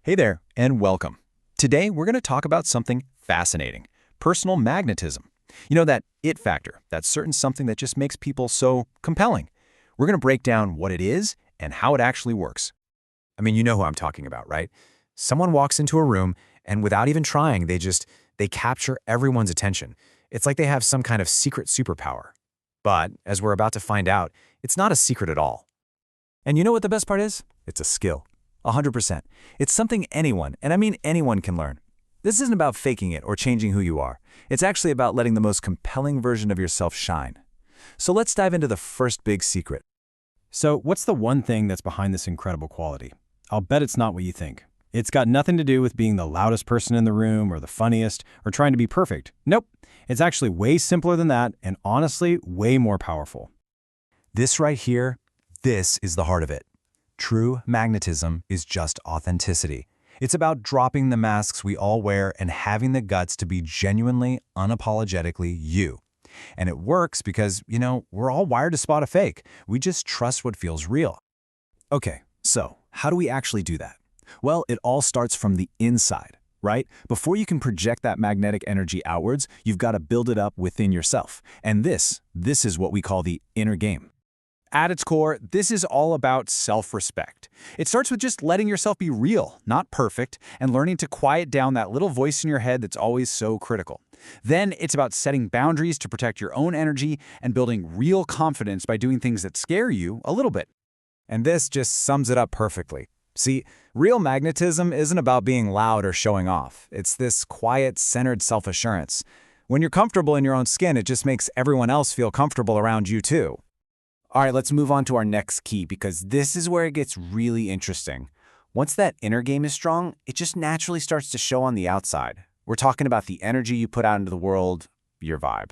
Hey there, and welcome. Today, we're going to talk about something fascinating, personal magnetism. You know, that it factor, that certain something that just makes people so compelling. We're going to break down what it is and how it actually works. I mean, you know who I'm talking about, right? Someone walks into a room, and without even trying, they capture everyone's attention. It's like they have some kind of secret superpower. But, as we're about to find out, it's not a secret at all. And you know what the best part is? It's a skill. 100%. It's something anyone, and I mean anyone, can learn. This isn't about faking it or changing who you are. It's actually about letting the most compelling version of yourself shine. So let's dive into the first big secret. So what's the one thing that's behind this incredible quality? I'll bet it's not what you think. It's got nothing to do with being the loudest person in the room or the funniest or trying to be perfect. Nope. It's actually way simpler than that and honestly way more powerful. This right here, this is the heart of it. True magnetism is just authenticity. It's about dropping the masks we all wear and having the guts to be genuinely, unapologetically you. And it works because, we're all wired to spot a fake. We just trust what feels real. Okay, so how do we actually do that? Well, it all starts from the inside, right? Before you can project that magnetic energy outwards, you've got to build it up within yourself. And this is what we call the inner game. At its core, this is all about self-respect. It starts with just letting yourself be real, not perfect, and learning to quiet down that little voice in your head that's always so critical. Then it's about setting boundaries to protect your own energy and building real confidence by doing things that scare you a little bit. And this just sums it up perfectly. See, real magnetism isn't about being loud or showing off. It's this quiet, centered self-assurance. When you're comfortable in your own skin, it just makes everyone else feel comfortable around you too. All right, let's move on to our next key because this is where it gets really interesting. Once that inner game is strong, it just naturally starts to show on the outside. We're talking about the energy you put out into the world, your vibe.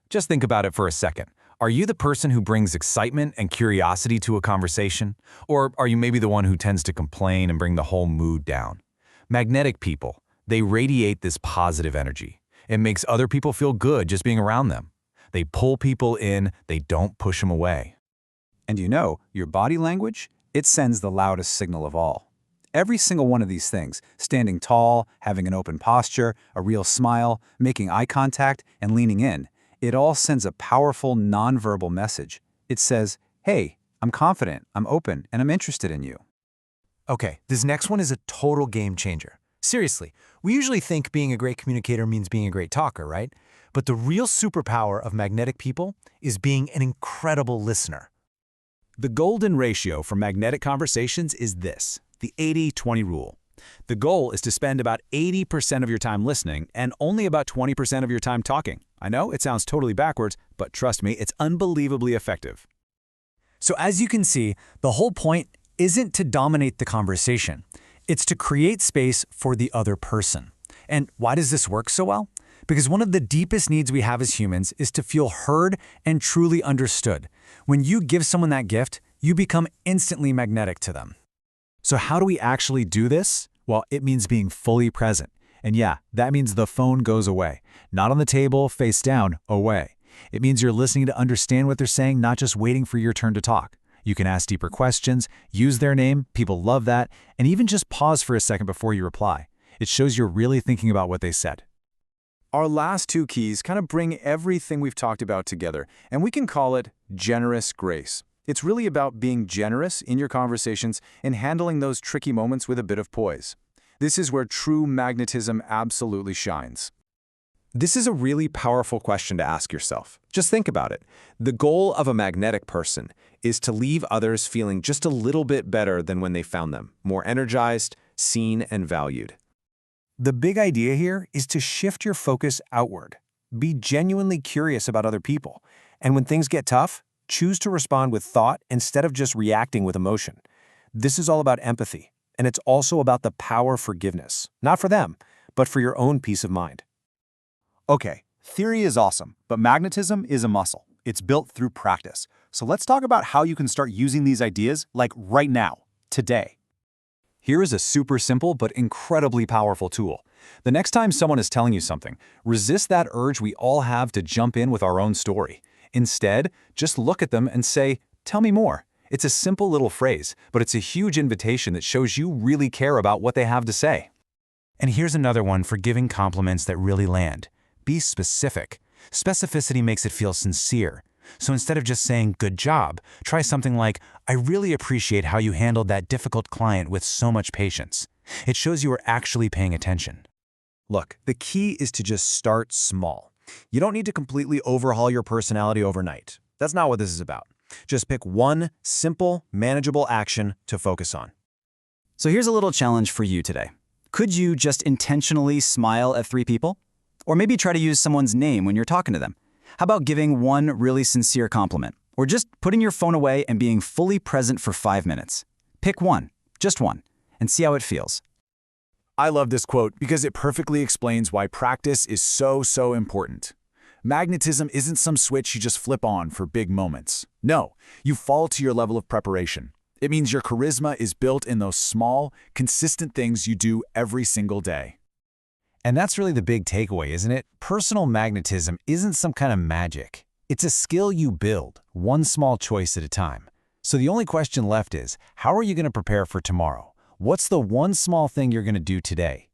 Just think about it for a second. Are you the person who brings excitement and curiosity to a conversation? Or are you maybe the one who tends to complain and bring the whole mood down? Magnetic people, they radiate this positive energy. It makes other people feel good just being around them. They pull people in, they don't push them away. And your body language, it sends the loudest signal of all. Every single one of these things, standing tall, having an open posture, a real smile, making eye contact, and leaning in, it all sends a powerful nonverbal message. It says, hey, I'm confident, I'm open, and I'm interested in you. Okay, this next one is a total game changer. Seriously, we usually think being a great communicator means being a great talker, right? But the real superpower of magnetic people is being an incredible listener. The golden ratio for magnetic conversations is this, the 80-20 rule. The goal is to spend about 80% of your time listening and only about 20% of your time talking. I know it sounds totally backwards, but trust me, it's unbelievably effective. So as you can see, the whole point isn't to dominate the conversation. It's to create space for the other person. And why does this work so well? Because one of the deepest needs we have as humans is to feel heard and truly understood. When you give someone that gift, you become instantly magnetic to them. So how do we actually do this? Well, it means being fully present. And yeah, that means the phone goes away. Not on the table, face down, away. It means you're listening to understand what they're saying, not just waiting for your turn to talk. You can ask deeper questions, use their name, people love that, and even just pause for a second before you reply. It shows you're really thinking about what they said. Our last two keys kind of bring everything we've talked about together, and we can call it generous grace. It's really about being generous in your conversations and handling those tricky moments with a bit of poise. This is where true magnetism absolutely shines. This is a really powerful question to ask yourself. Just think about it. The goal of a magnetic person is to leave others feeling just a little bit better than when they found them, more energized, seen, and valued. The big idea here is to shift your focus outward. Be genuinely curious about other people. And when things get tough, choose to respond with thought instead of just reacting with emotion. This is all about empathy, and it's also about the power of forgiveness. Not for them, but for your own peace of mind. Okay, theory is awesome, but magnetism is a muscle. It's built through practice. So let's talk about how you can start using these ideas like right now, today. Here is a super simple but incredibly powerful tool. The next time someone is telling you something, resist that urge we all have to jump in with our own story. Instead, just look at them and say, "Tell me more." It's a simple little phrase, but it's a huge invitation that shows you really care about what they have to say. And here's another one for giving compliments that really land. Be specific. Specificity makes it feel sincere. So instead of just saying, "Good job," try something like, "I really appreciate how you handled that difficult client with so much patience." It shows you are actually paying attention. Look, the key is to just start small. You don't need to completely overhaul your personality overnight. That's not what this is about. Just pick one simple, manageable action to focus on. So here's a little challenge for you today. Could you just intentionally smile at 3 people? Or maybe try to use someone's name when you're talking to them. How about giving one really sincere compliment? Or just putting your phone away and being fully present for 5 minutes. Pick one, just one, and see how it feels. I love this quote because it perfectly explains why practice is so important. Magnetism isn't some switch you just flip on for big moments. No, you fall to your level of preparation. It means your charisma is built in those small, consistent things you do every single day. And that's really the big takeaway, isn't it? Personal magnetism isn't some kind of magic. It's a skill you build, one small choice at a time. So the only question left is, how are you going to prepare for tomorrow? What's the one small thing you're going to do today?